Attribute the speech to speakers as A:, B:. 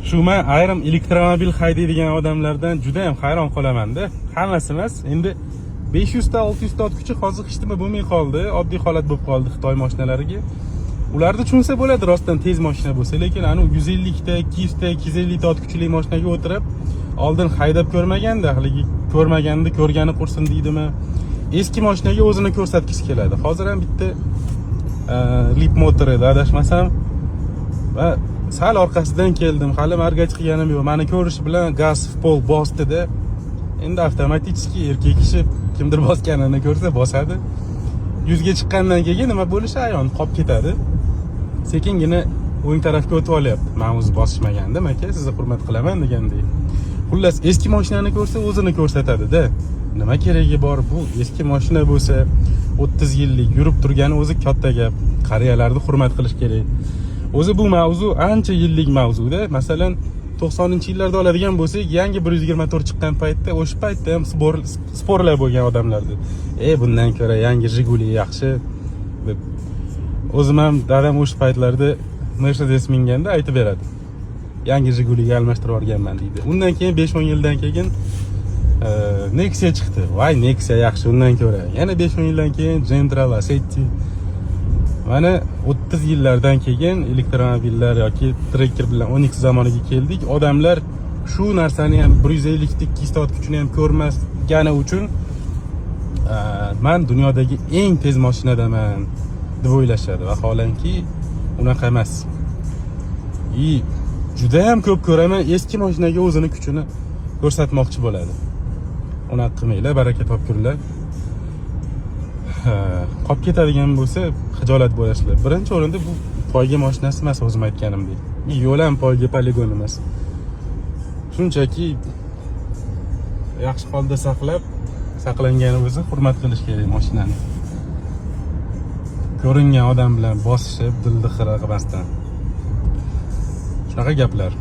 A: Shu men ayrim elektromobil haydaydigan odamlardan juda ham hayron qolaman-da. Hammasi emas, endi 500 ta 600 ta ot kuchi hozir hech nima bo'lmay qoldi, oddiy holat bo'lib qoldi Xitoy mashinalariga. Ularni tushunsa bo'ladi rostdan tez mashina bo'lsa, lekin anu 150 ta, 200 ta, 250 ta ot kuchli mashinaga o'tirib, oldin haydab ko'rmaganda, haligi ko'rmaganda ko'rgani qursin deydimi? Eski mashinaga o'zini ko'rsatgisi keladi. Hozir ham bitta lip motor edi, adashmasam. Va sal orqasidan keldim. Hali marga chiqganim yo'q. Meni ko'rish bilan gaz pol bosdi-da. Endi avtomatik erkak kishi kimdir bosganini ko'rsa bosadi. 100 ga chiqqandan keyin nima bo'lishi ayon, qolib ketadi. Sekingina o'ng tarafga o'tib olyapti. Men o'zi bosishmagandim, aka, sizni hurmat qilaman degandek. Xullas, eski mashinani ko'rsa o'zini ko'rsatadi-da. Nima keragi bor bu? Eski mashina bo'lsa 30 yillik yurib turgani o'zi katta gap. Qariyalarni hurmat qilish kerak. O'zi bu mavzu ancha yillik mavzuda. Masalan, 90-yillarda oladigan bo'lsak, yangi 124 chiqqan paytda, o'sha paytda ham sporlar bo'lgan odamlardi. Bundan ko'ra yangi Jiguli yaxshi deb. O'zim ham dadam o'sha paytlarda Mercedes minganda aytib beradi. Yangi Jiguliga almashtirib olganman deydi. Undan keyin 5-10 yildan keyin Nexia chiqdi. Voy, Nexia yaxshi undan ko'ra. Yana 5-10 yildan keyin Gentra, Lacetti. Mana 30 yillardan keyin elektromobillar yoki trekker bilan 12 zamoniga keldik. Odamlar shu narsani ham 150 ta 200 ta ot kuchini ham ko'rmasgani uchun men dunyodagi eng tez mashinadaman deb o'ylashadi. Vaholanki unaqa emas. Juda ham ko'p ko'raman, eski mashinaga o'zini kuchini ko'rsatmoqchi bo'ladi. Unaqa qilmanglar, baraka topkurlar. Qolib ketadigan bo'lsa, xijolat bo'lasizlar. Birinchi o'rinda bu poyga mashinasi emas, o'zim aytganimdek. Yo'l ham poyga poligon emas. Shunchaki yaxshi holda saqlangani o'zi hurmat qilish kerak mashinani. Ko'ringan odam bilan bosishib, dilni xira qilmasdan. Shunaqa gaplar.